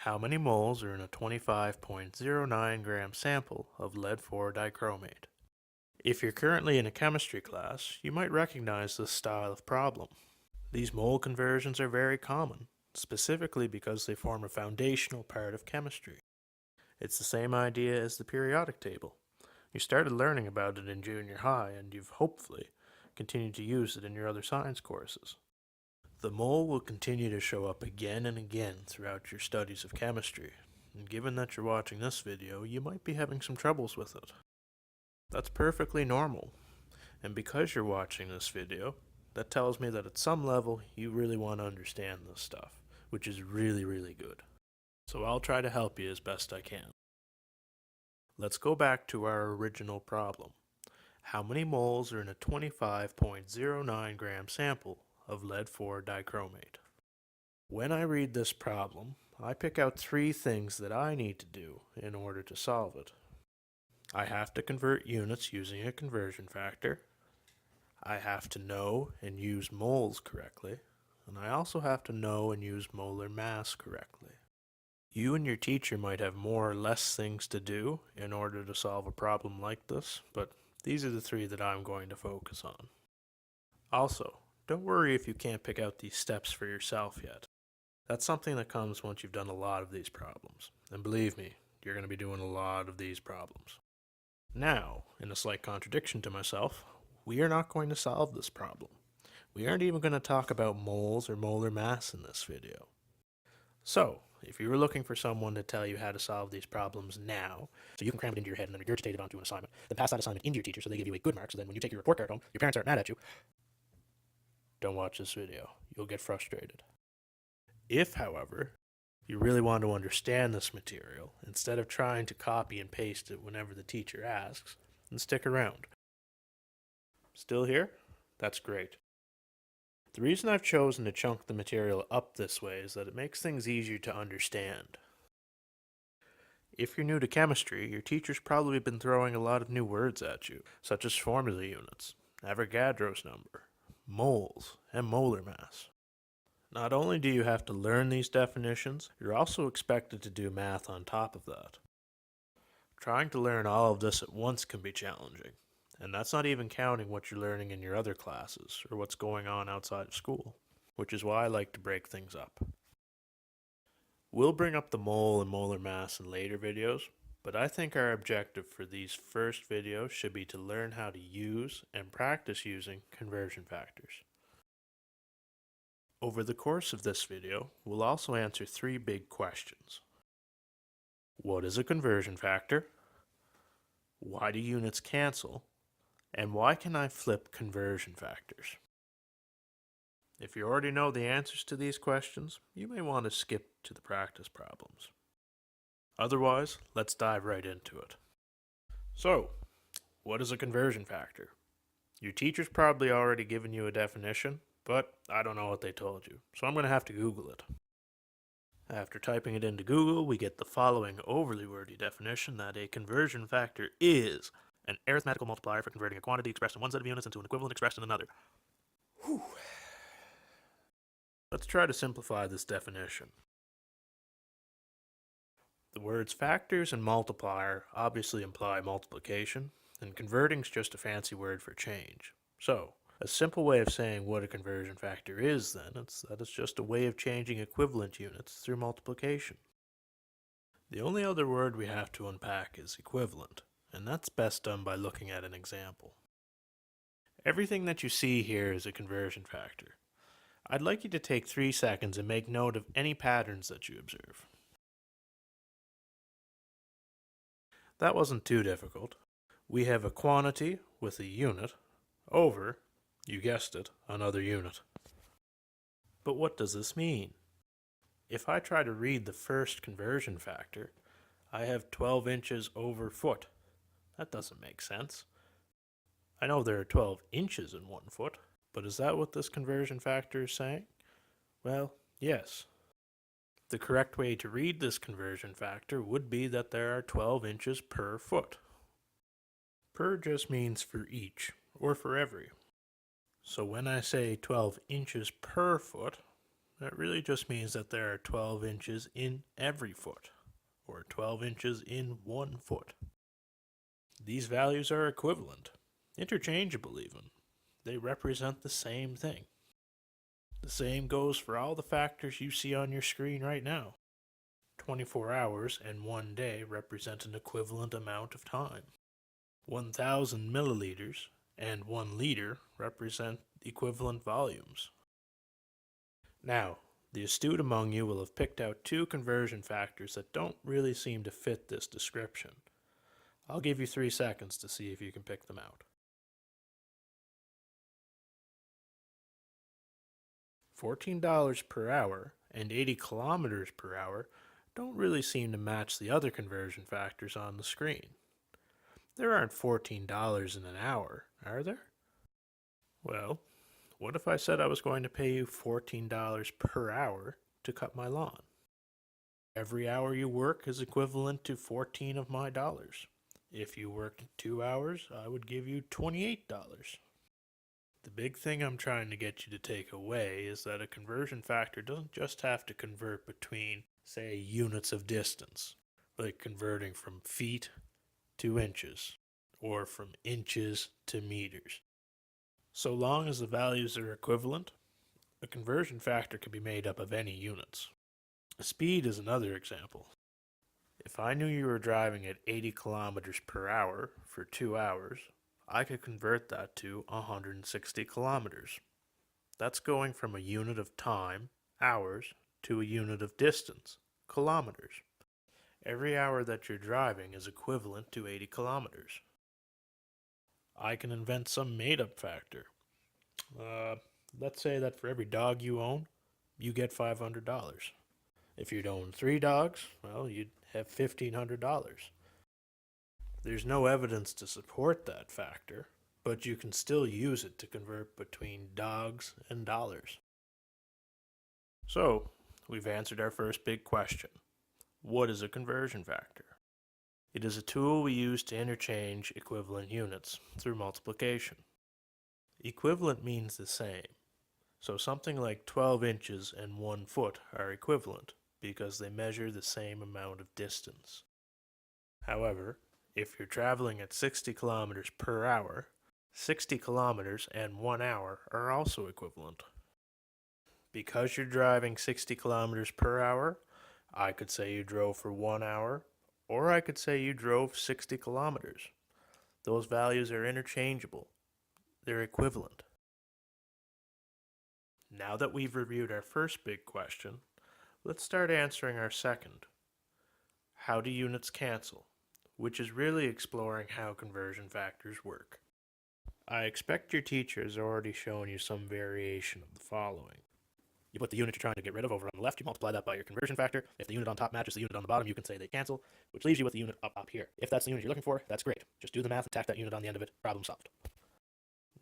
How many moles are in a 25.09 gram sample of lead-4 dichromate? If you're currently in a chemistry class, you might recognize this style of problem. These mole conversions are very common, specifically because they form a foundational part of chemistry. It's the same idea as the periodic table. You started learning about it in junior high, and you've hopefully continued to use it in your other science courses. The mole will continue to show up again and again throughout your studies of chemistry, and given that you're watching this video, you might be having some troubles with it. That's perfectly normal, and because you're watching this video, that tells me that at some level you really want to understand this stuff, which is really good. So I'll try to help you as best I can. Let's go back to our original problem. How many moles are in a 25.09 gram sample of lead-4 dichromate? When I read this problem, I pick out three things that I need to do in order to solve it. I have to convert units using a conversion factor. I have to know and use moles correctly, and I also have to know and use molar mass correctly. You and your teacher might have more or less things to do in order to solve a problem like this, but these are the three that I'm going to focus on. Also, don't worry if you can't pick out these steps for yourself yet. That's something that comes once you've done a lot of these problems. And believe me, you're going to be doing a lot of these problems. Now, in a slight contradiction to myself, we are not going to solve this problem. We aren't even going to talk about moles or molar mass in this video. So, if you were looking for someone to tell you how to solve these problems now, so you can cram it into your head and then regurgitate it onto an assignment, then pass that assignment into your teacher so they give you a good mark, so then when you take your report card home, your parents aren't mad at you, don't watch this video. You'll get frustrated. If, however, you really want to understand this material, instead of trying to copy and paste it whenever the teacher asks, then stick around. Still here? That's great. The reason I've chosen to chunk the material up this way is that it makes things easier to understand. If you're new to chemistry, your teacher's probably been throwing a lot of new words at you, such as formula units, Avogadro's number, moles, and molar mass. Not only do you have to learn these definitions, you're also expected to do math on top of that. Trying to learn all of this at once can be challenging, and that's not even counting what you're learning in your other classes or what's going on outside of school, which is why I like to break things up. We'll bring up the mole and molar mass in later videos, but I think our objective for these first videos should be to learn how to use and practice using conversion factors. Over the course of this video, we'll also answer three big questions. What is a conversion factor? Why do units cancel? And why can I flip conversion factors? If you already know the answers to these questions, you may want to skip to the practice problems. Otherwise, let's dive right into it. So, what is a conversion factor? Your teacher's probably already given you a definition, but I don't know what they told you, so I'm going to have to Google it. After typing it into Google, we get the following overly wordy definition that a conversion factor is an arithmetical multiplier for converting a quantity expressed in one set of units into an equivalent expressed in another. Whew. Let's try to simplify this definition. The words factors and multiplier obviously imply multiplication, and converting's just a fancy word for change. So, a simple way of saying what a conversion factor is, then, is that it's just a way of changing equivalent units through multiplication. The only other word we have to unpack is equivalent, and that's best done by looking at an example. Everything that you see here is a conversion factor. I'd like you to take 3 seconds and make note of any patterns that you observe. That wasn't too difficult. We have a quantity with a unit over, you guessed it, another unit. But what does this mean? If I try to read the first conversion factor, I have 12 inches over foot. That doesn't make sense. I know there are 12 inches in 1 foot, but is that what this conversion factor is saying? Well, yes. The correct way to read this conversion factor would be that there are 12 inches per foot. Per just means for each, or for every. So when I say 12 inches per foot, That really just means that there are 12 inches in every foot, or 12 inches in 1 foot. These values are equivalent, interchangeable even. They represent the same thing. The same goes for all the factors you see on your screen right now. 24 hours and 1 day represent an equivalent amount of time. 1,000 milliliters and 1 liter represent equivalent volumes. Now, the astute among you will have picked out two conversion factors that don't really seem to fit this description. I'll give you 3 seconds to see if you can pick them out. $14 per hour and 80 kilometers per hour don't really seem to match the other conversion factors on the screen. There aren't $14 in an hour, are there? Well, what if I said I was going to pay you $14 per hour to cut my lawn? Every hour you work is equivalent to 14 of my dollars. If you worked 2 hours, I would give you $28. The big thing I'm trying to get you to take away is that a conversion factor doesn't just have to convert between, say, units of distance, like converting from feet to inches, or from inches to meters. So long as the values are equivalent, a conversion factor can be made up of any units. Speed is another example. If I knew you were driving at 80 kilometers per hour for 2 hours, I could convert that to 160 kilometers. That's going from a unit of time, hours, to a unit of distance, kilometers. Every hour that you're driving is equivalent to 80 kilometers. I can invent some made-up factor. Let's say that for every dog you own, you get $500. If you'd own 3 dogs, well, you'd have $1,500. There's no evidence to support that factor, but you can still use it to convert between dogs and dollars. So, we've answered our first big question. What is a conversion factor? It is a tool we use to interchange equivalent units through multiplication. Equivalent means the same, so something like 12 inches and 1 foot are equivalent because they measure the same amount of distance. However, if you're traveling at 60 kilometers per hour, 60 kilometers and 1 hour are also equivalent. Because you're driving 60 kilometers per hour, I could say you drove for 1 hour, or I could say you drove 60 kilometers. Those values are interchangeable. They're equivalent. Now that we've reviewed our first big question, let's start answering our second. How do units cancel? Which is really exploring how conversion factors work. I expect your teacher has already shown you some variation of the following. You put the unit you're trying to get rid of over on the left, you multiply that by your conversion factor. If the unit on top matches the unit on the bottom, you can say they cancel, which leaves you with the unit up here. If that's the unit you're looking for, that's great. Just do the math, tack that unit on the end of it, problem solved.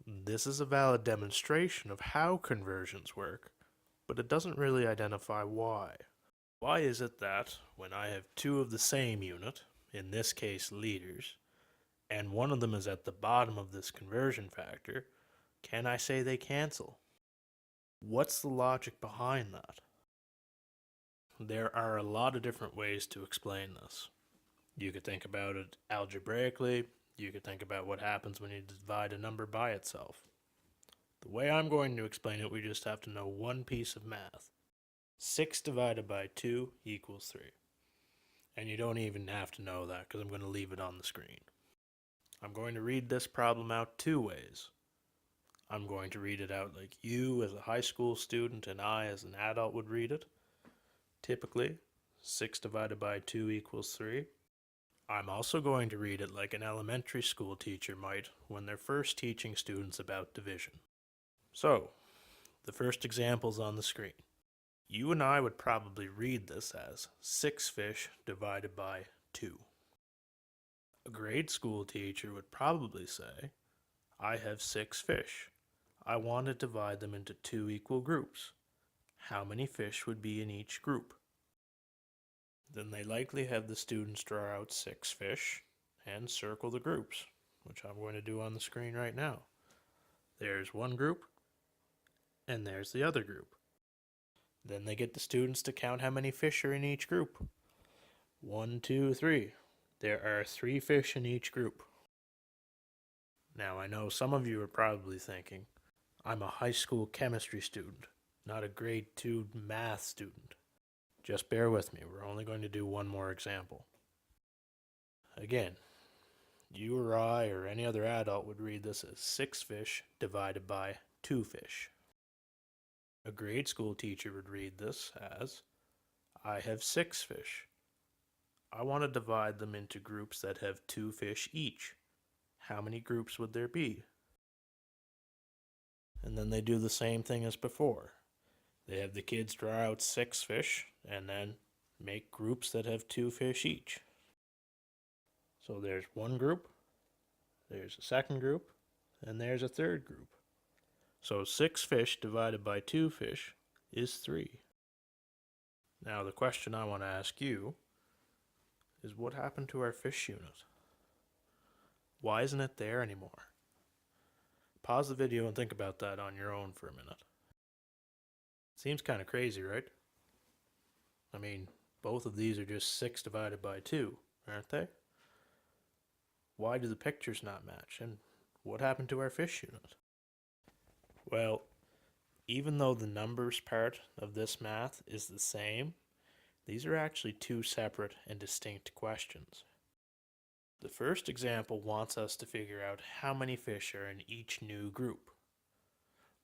This is a valid demonstration of how conversions work, but it doesn't really identify why. Why is it that when I have two of the same unit, in this case liters, and one of them is at the bottom of this conversion factor, can I say they cancel? What's the logic behind that? There are a lot of different ways to explain this. You could think about it algebraically, you could think about what happens when you divide a number by itself. The way I'm going to explain it, we just have to know one piece of math. 6 divided by 2 equals 3. And you don't even have to know that because I'm going to leave it on the screen. I'm going to read this problem out 2 ways. I'm going to read it out like you as a high school student and I as an adult would read it. Typically, 6 divided by 2 equals 3. I'm also going to read it like an elementary school teacher might when they're first teaching students about division. So, the first example's on the screen. You and I would probably read this as 6 fish divided by 2. A grade school teacher would probably say, I have 6 fish. I want to divide them into 2 equal groups. How many fish would be in each group? Then they likely have the students draw out 6 fish and circle the groups, which I'm going to do on the screen right now. There's one group, and there's the other group. Then they get the students to count how many fish are in each group. 1, 2, 3. There are 3 fish in each group. Now, I know some of you are probably thinking, I'm a high school chemistry student, not a grade 2 math student. Just bear with me, we're only going to do one more example. Again, you or I or any other adult would read this as 6 fish divided by 2 fish. A grade school teacher would read this as, I have 6 fish. I want to divide them into groups that have 2 fish each. How many groups would there be? And then they do the same thing as before. They have the kids draw out 6 fish and then make groups that have 2 fish each. So there's one group, there's a second group, and there's a third group. So 6 fish divided by 2 fish is 3. Now the question I want to ask you is, what happened to our fish unit? Why isn't it there anymore? Pause the video and think about that on your own for a minute. Seems kind of crazy, right? I mean, both of these are just 6 divided by 2, aren't they? Why do the pictures not match? And what happened to our fish unit? Well, even though the numbers part of this math is the same, these are actually 2 separate and distinct questions. The first example wants us to figure out how many fish are in each new group.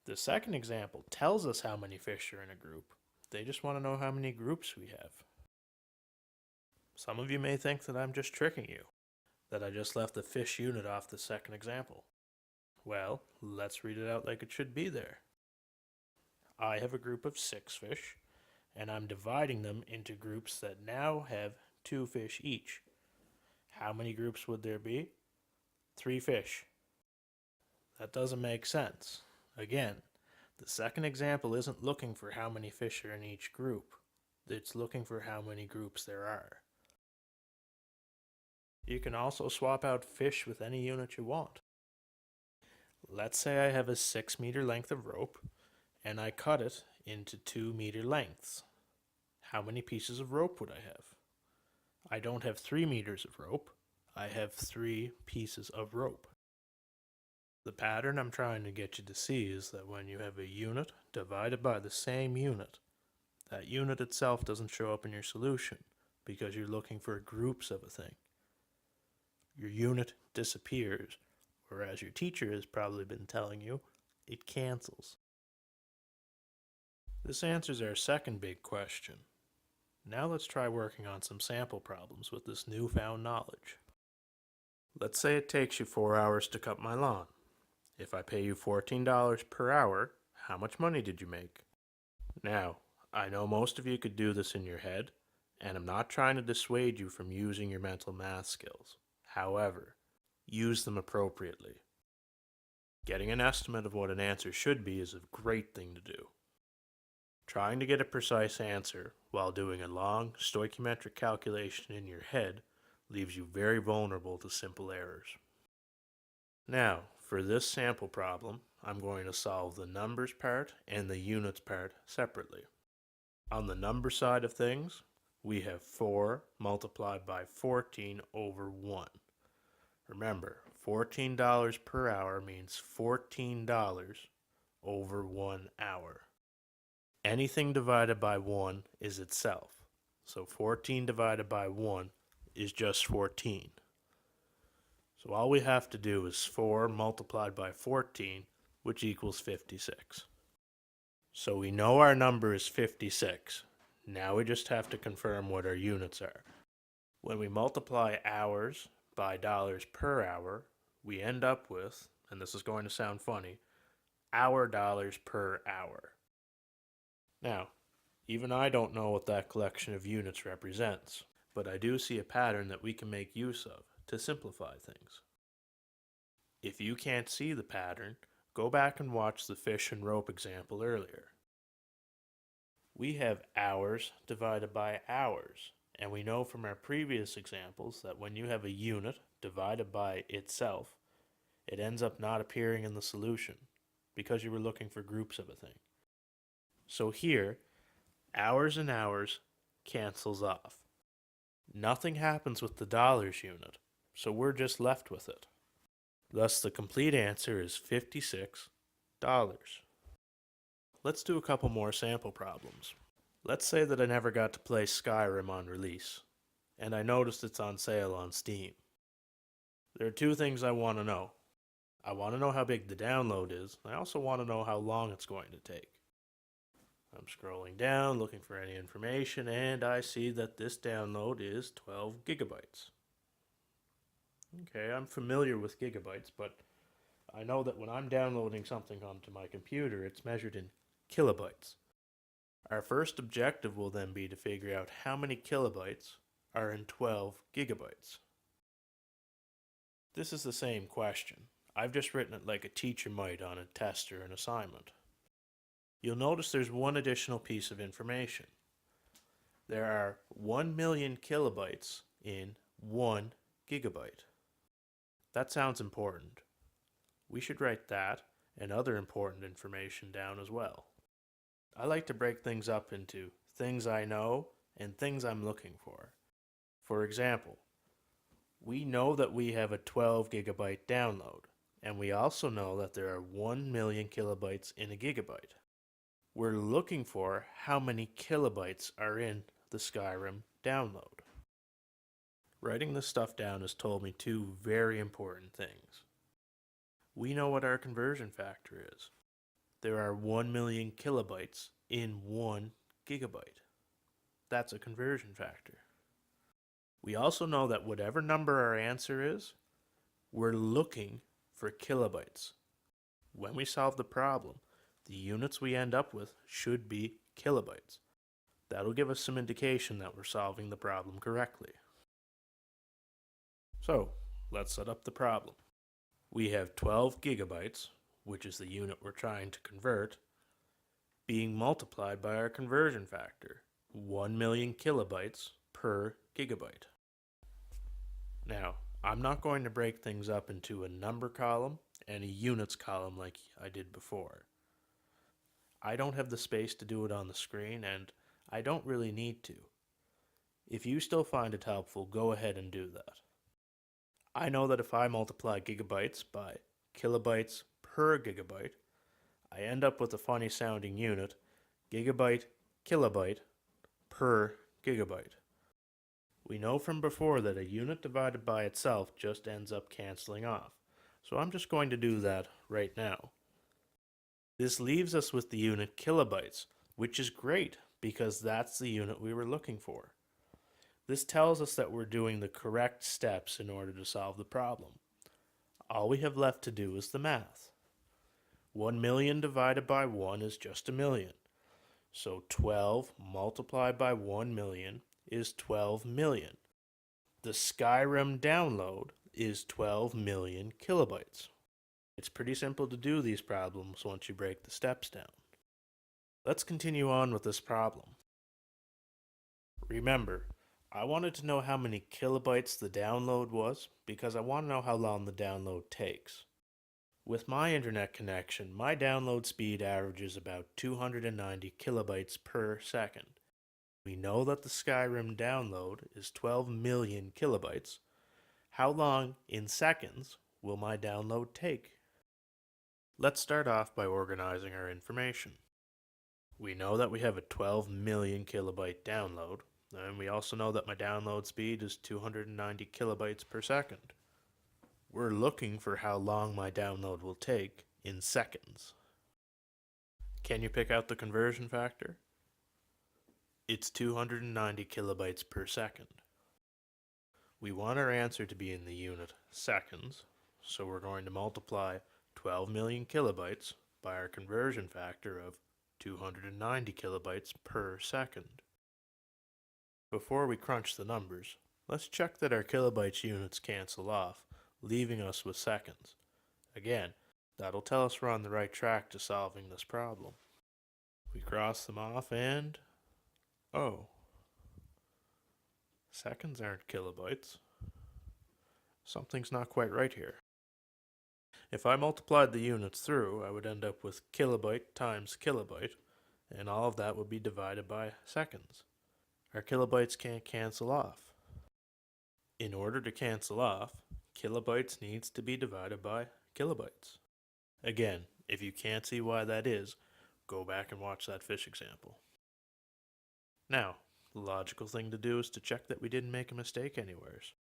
The second example tells us how many fish are in a group. They just want to know how many groups we have. Some of you may think that I'm just tricking you, that I just left the fish unit off the second example. Well, let's read it out like it should be there. I have a group of 6 fish, and I'm dividing them into groups that now have 2 fish each. How many groups would there be? 3 fish. That doesn't make sense. Again, the second example isn't looking for how many fish are in each group. It's looking for how many groups there are. You can also swap out fish with any unit you want. Let's say I have a 6-meter length of rope, and I cut it into 2-meter lengths. How many pieces of rope would I have? I don't have 3 meters of rope. I have 3 pieces of rope. The pattern I'm trying to get you to see is that when you have a unit divided by the same unit, that unit itself doesn't show up in your solution because you're looking for groups of a thing. Your unit disappears, or as your teacher has probably been telling you, it cancels. This answers our second big question. Now let's try working on some sample problems with this newfound knowledge. Let's say it takes you 4 hours to cut my lawn. If I pay you $14 per hour, how much money did you make? Now, I know most of you could do this in your head, and I'm not trying to dissuade you from using your mental math skills. However, use them appropriately. Getting an estimate of what an answer should be is a great thing to do. Trying to get a precise answer while doing a long stoichiometric calculation in your head leaves you very vulnerable to simple errors. Now, for this sample problem, I'm going to solve the numbers part and the units part separately. On the number side of things, we have 4 multiplied by 14 over 1. Remember, $14 per hour means $14 over 1 hour. Anything divided by 1 is itself. So 14 divided by 1 is just 14. So all we have to do is 4 multiplied by 14, which equals 56. So we know our number is 56. Now we just have to confirm what our units are. When we multiply hours by dollars per hour, we end up with, and this is going to sound funny, our dollars per hour. Now, even I don't know what that collection of units represents, but I do see a pattern that we can make use of to simplify things. If you can't see the pattern, go back and watch the fish and rope example earlier. We have hours divided by hours, and we know from our previous examples that when you have a unit divided by itself, it ends up not appearing in the solution because you were looking for groups of a thing. So here, Hours and hours cancels off. Nothing happens with the dollars unit, so we're just left with it. Thus, the complete answer is $56. Let's do a couple more sample problems. Let's say that I never got to play Skyrim on release, and I noticed it's on sale on Steam. There are two things I want to know. I want to know how big the download is. I also want to know how long it's going to take. I'm scrolling down, looking for any information, and I see that this download is 12 gigabytes. Okay, I'm familiar with gigabytes, but I know that when I'm downloading something onto my computer, it's measured in kilobytes. Our first objective will then be to figure out how many kilobytes are in 12 gigabytes. This is the same question. I've just written it like a teacher might on a test or an assignment. You'll notice there's one additional piece of information. There are 1 million kilobytes in 1 gigabyte. That sounds important. We should write that and other important information down as well. I like to break things up into things I know and things I'm looking for. For example, we know that we have a 12 gigabyte download, and we also know that there are 1 million kilobytes in a gigabyte. We're looking for how many kilobytes are in the Skyrim download. Writing this stuff down has told me two very important things. We know what our conversion factor is. There are 1 million kilobytes in 1 gigabyte. That's a conversion factor. We also know that whatever number our answer is, we're looking for kilobytes. When we solve the problem, the units we end up with should be kilobytes. That'll give us some indication that we're solving the problem correctly. So, let's set up the problem. We have 12 gigabytes, which is the unit we're trying to convert, being multiplied by our conversion factor, 1 million kilobytes per gigabyte. Now, I'm not going to break things up into a number column and a units column like I did before. I don't have the space to do it on the screen, and I don't really need to. If you still find it helpful, go ahead and do that. I know that if I multiply gigabytes by kilobytes per gigabyte, I end up with a funny sounding unit, gigabyte kilobyte per gigabyte. We know from before that a unit divided by itself just ends up canceling off, so I'm just going to do that right now. This leaves us with the unit kilobytes, which is great because that's the unit we were looking for. This tells us that we're doing the correct steps in order to solve the problem. All we have left to do is the math. 1 million divided by 1 is just a million. So 12 multiplied by 1 million is 12 million. The Skyrim download is 12 million kilobytes. It's pretty simple to do these problems once you break the steps down. Let's continue on with this problem. Remember, I wanted to know how many kilobytes the download was because I want to know how long the download takes. With my internet connection, my download speed averages about 290 kilobytes per second. We know that the Skyrim download is 12 million kilobytes. How long in seconds will my download take? Let's start off by organizing our information. We know that we have a 12 million kilobyte download, and we also know that my download speed is 290 kilobytes per second. We're looking for how long my download will take in seconds. Can you pick out the conversion factor? It's 290 kilobytes per second. We want our answer to be in the unit seconds, so we're going to multiply 12 million kilobytes by our conversion factor of 290 kilobytes per second. Before we crunch the numbers, let's check that our kilobytes units cancel off, leaving us with seconds. Again, that'll tell us we're on the right track to solving this problem. We cross them off and... oh. Seconds aren't kilobytes. Something's not quite right here. If I multiplied the units through, I would end up with kilobyte times kilobyte, and all of that would be divided by seconds. Our kilobytes can't cancel off. In order to cancel off, kilobytes needs to be divided by kilobytes. Again, if you can't see why that is, go back and watch that fish example. Now, the logical thing to do is to check that we didn't make a mistake anywheres.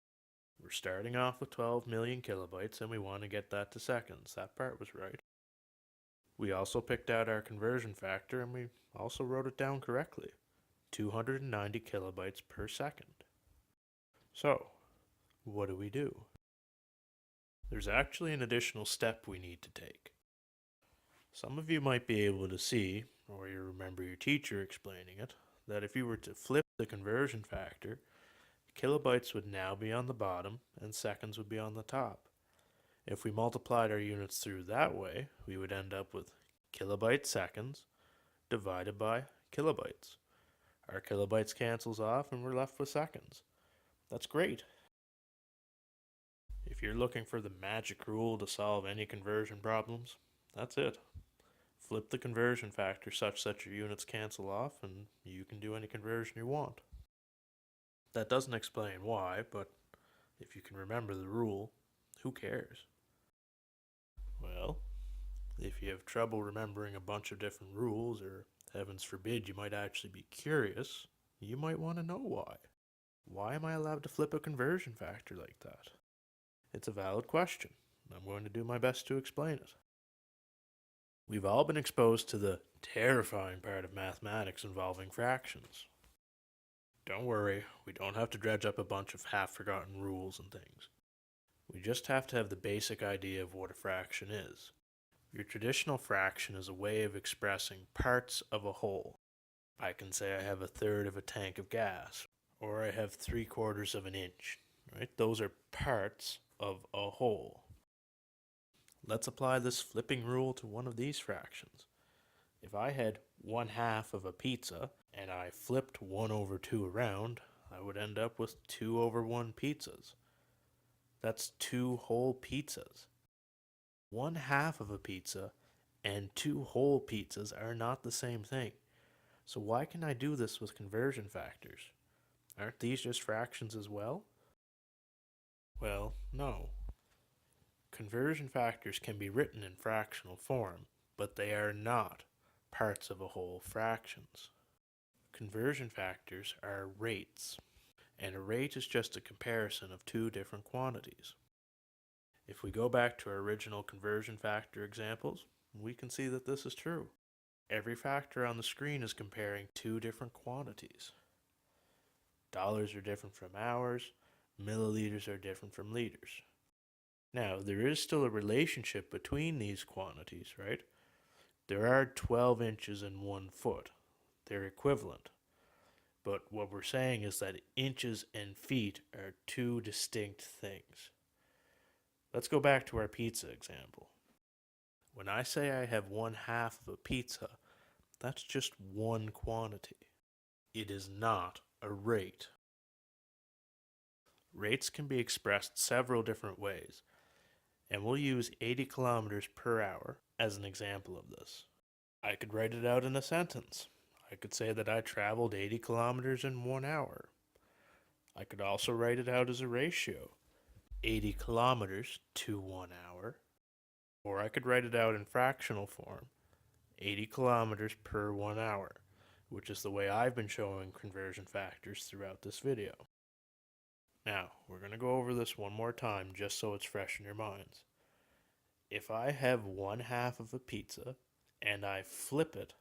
We're starting off with 12 million kilobytes and we want to get that to seconds. That part was right. We also picked out our conversion factor and we also wrote it down correctly. 290 kilobytes per second. So, what do we do? There's actually an additional step we need to take. Some of you might be able to see, or you remember your teacher explaining it, that if you were to flip the conversion factor, kilobytes would now be on the bottom and seconds would be on the top. If we multiplied our units through that way, we would end up with kilobyte seconds divided by kilobytes. Our kilobytes cancels off and we're left with seconds. That's great. If you're looking for the magic rule to solve any conversion problems, that's it. Flip the conversion factor such that your units cancel off and you can do any conversion you want. That doesn't explain why, but if you can remember the rule, who cares? Well, if you have trouble remembering a bunch of different rules, or heavens forbid you might actually be curious, you might want to know why. Why am I allowed to flip a conversion factor like that? It's a valid question. I'm going to do my best to explain it. We've all been exposed to the terrifying part of mathematics involving fractions. Don't worry, we don't have to dredge up a bunch of half-forgotten rules and things. We just have to have the basic idea of what a fraction is. Your traditional fraction is a way of expressing parts of a whole. I can say I have a third of a tank of gas, or I have 3/4 of an inch, right? Those are parts of a whole. Let's apply this flipping rule to one of these fractions. If I had 1/2 of a pizza and I flipped 1/2 around, I would end up with 2/1 pizzas. That's 2 whole pizzas. 1/2 of a pizza and 2 whole pizzas are not the same thing. So why can I do this with conversion factors? Aren't these just fractions as well? Well, no. Conversion factors can be written in fractional form, but they are not parts of a whole fractions. Conversion factors are rates, and a rate is just a comparison of two different quantities. If we go back to our original conversion factor examples, we can see that this is true. Every factor on the screen is comparing two different quantities. Dollars are different from hours, milliliters are different from liters. Now, there is still a relationship between these quantities, right? There are 12 inches and 1 foot. They're equivalent. But what we're saying is that inches and feet are two distinct things. Let's go back to our pizza example. When I say I have 1/2 of a pizza, that's just one quantity. It is not a rate. Rates can be expressed several different ways, and we'll use 80 kilometers per hour as an example of this. I could write it out in a sentence. I could say that I traveled 80 kilometers in 1 hour. I could also write it out as a ratio, 80 kilometers to 1 hour. Or I could write it out in fractional form, 80 kilometers per 1 hour, which is the way I've been showing conversion factors throughout this video. Now, we're going to go over this one more time just so it's fresh in your minds. If I have 1/2 of a pizza and I flip it,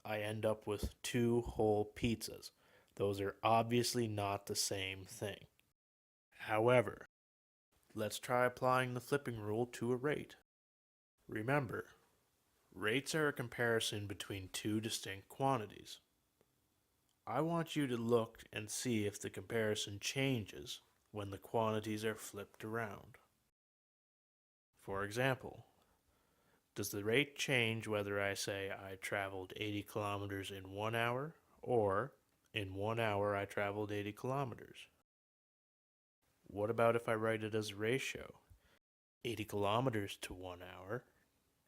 I end up with 2 whole pizzas. Those are obviously not the same thing. However, let's try applying the flipping rule to a rate. Remember, rates are a comparison between two distinct quantities. I want you to look and see if the comparison changes when the quantities are flipped around. For example, does the rate change whether I say I traveled 80 kilometers in 1 hour or in 1 hour I traveled 80 kilometers? What about if I write it as a ratio? 80 kilometers to 1 hour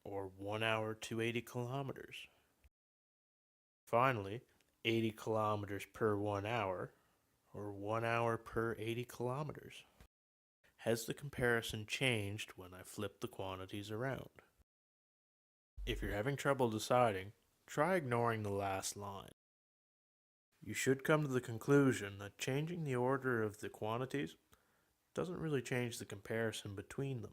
or 1 hour to 80 kilometers? Finally, 80 kilometers per 1 hour, or 1 hour per 80 kilometers. Has the comparison changed when I flip the quantities around? If you're having trouble deciding, try ignoring the last line. You should come to the conclusion that changing the order of the quantities doesn't really change the comparison between them.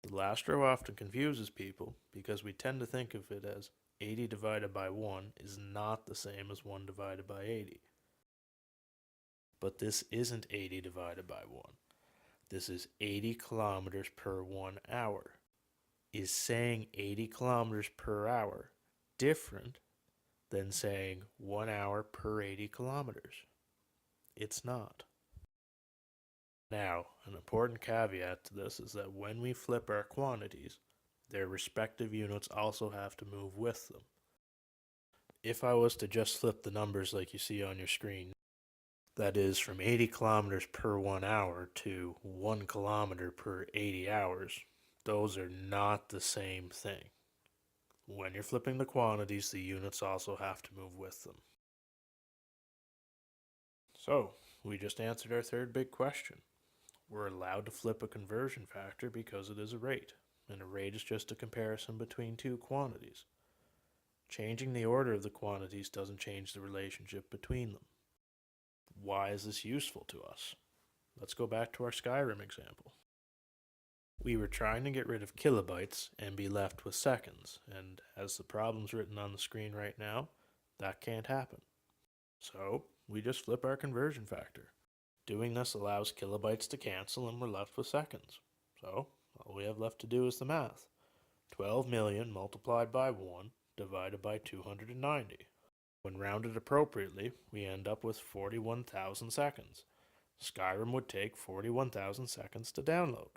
The last row often confuses people because we tend to think of it as 80 divided by 1 is not the same as 1 divided by 80. But this isn't 80 divided by 1. This is 80 kilometers per 1 hour. Is saying 80 kilometers per hour different than saying 1 hour per 80 kilometers? It's not. Now, an important caveat to this is that when we flip our quantities, their respective units also have to move with them. If I was to just flip the numbers like you see on your screen, that is from 80 kilometers per 1 hour to 1 kilometer per 80 hours, those are not the same thing. When you're flipping the quantities, the units also have to move with them. So, we just answered our third big question. We're allowed to flip a conversion factor because it is a rate, and a rate is just a comparison between two quantities. Changing the order of the quantities doesn't change the relationship between them. Why is this useful to us? Let's go back to our Skyrim example. We were trying to get rid of kilobytes and be left with seconds, and as the problem's written on the screen right now, that can't happen. So, we just flip our conversion factor. Doing this allows kilobytes to cancel and we're left with seconds. So, all we have left to do is the math. 12 million multiplied by 1 divided by 290. When rounded appropriately, we end up with 41,000 seconds. Skyrim would take 41,000 seconds to download.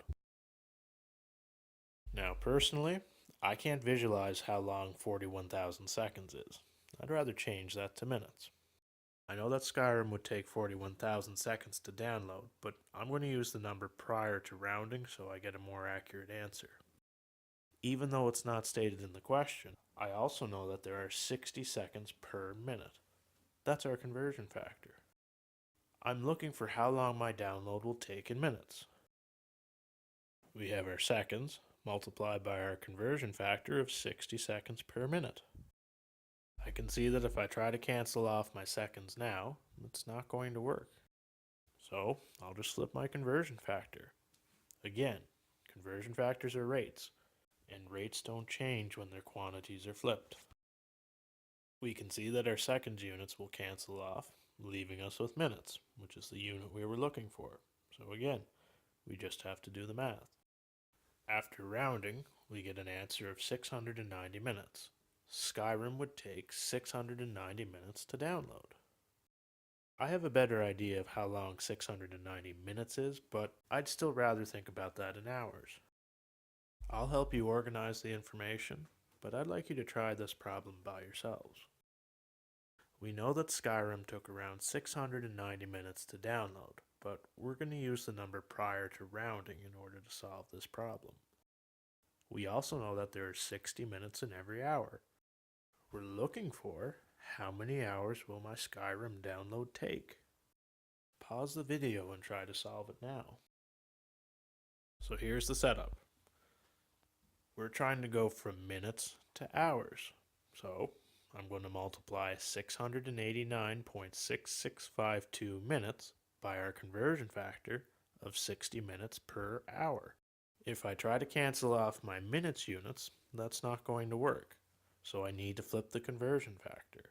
Now, personally, I can't visualize how long 41,000 seconds is. I'd rather change that to minutes. I know that Skyrim would take 41,000 seconds to download, but I'm going to use the number prior to rounding so I get a more accurate answer. Even though it's not stated in the question, I also know that there are 60 seconds per minute. That's our conversion factor. I'm looking for how long my download will take in minutes. We have our seconds multiplied by our conversion factor of 60 seconds per minute. I can see that if I try to cancel off my seconds now, it's not going to work. So I'll just flip my conversion factor. Again, conversion factors are rates, and rates don't change when their quantities are flipped. We can see that our seconds units will cancel off, leaving us with minutes, which is the unit we were looking for. So again, we just have to do the math. After rounding, we get an answer of 690 minutes. Skyrim would take 690 minutes to download. I have a better idea of how long 690 minutes is, but I'd still rather think about that in hours. I'll help you organize the information, but I'd like you to try this problem by yourselves. We know that Skyrim took around 690 minutes to download, but we're going to use the number prior to rounding in order to solve this problem. We also know that there are 60 minutes in every hour. We're looking for how many hours will my Skyrim download take. Pause the video and try to solve it now. So here's the setup. We're trying to go from minutes to hours. So I'm going to multiply 689.6652 minutes by our conversion factor of 60 minutes per hour. If I try to cancel off my minutes units, that's not going to work. So I need to flip the conversion factor.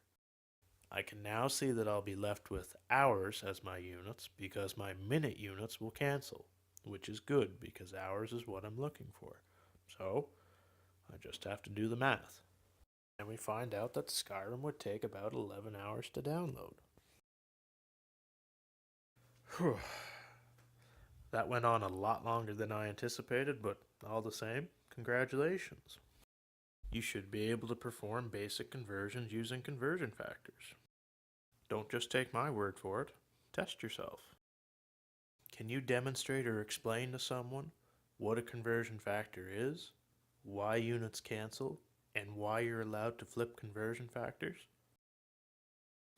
I can now see that I'll be left with hours as my units because my minute units will cancel, which is good because hours is what I'm looking for. So I just have to do the math. And we find out that Skyrim would take about 11 hours to download. Whew. That went on a lot longer than I anticipated, but all the same, congratulations. You should be able to perform basic conversions using conversion factors. Don't just take my word for it, test yourself. Can you demonstrate or explain to someone what a conversion factor is, why units cancel, and why you're allowed to flip conversion factors?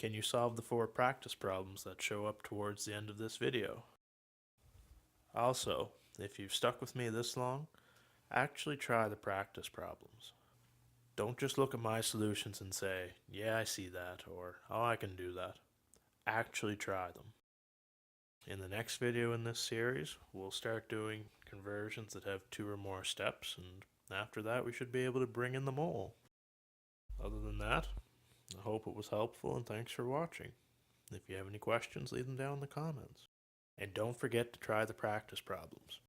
Can you solve the 4 practice problems that show up towards the end of this video? Also, if you've stuck with me this long, actually try the practice problems. Don't just look at my solutions and say, yeah, I see that, or oh, I can do that. Actually try them. In the next video in this series, we'll start doing conversions that have 2 or more steps, and after that we should be able to bring in the mole. Other than that, I hope it was helpful and thanks for watching. If you have any questions, leave them down in the comments. And don't forget to try the practice problems.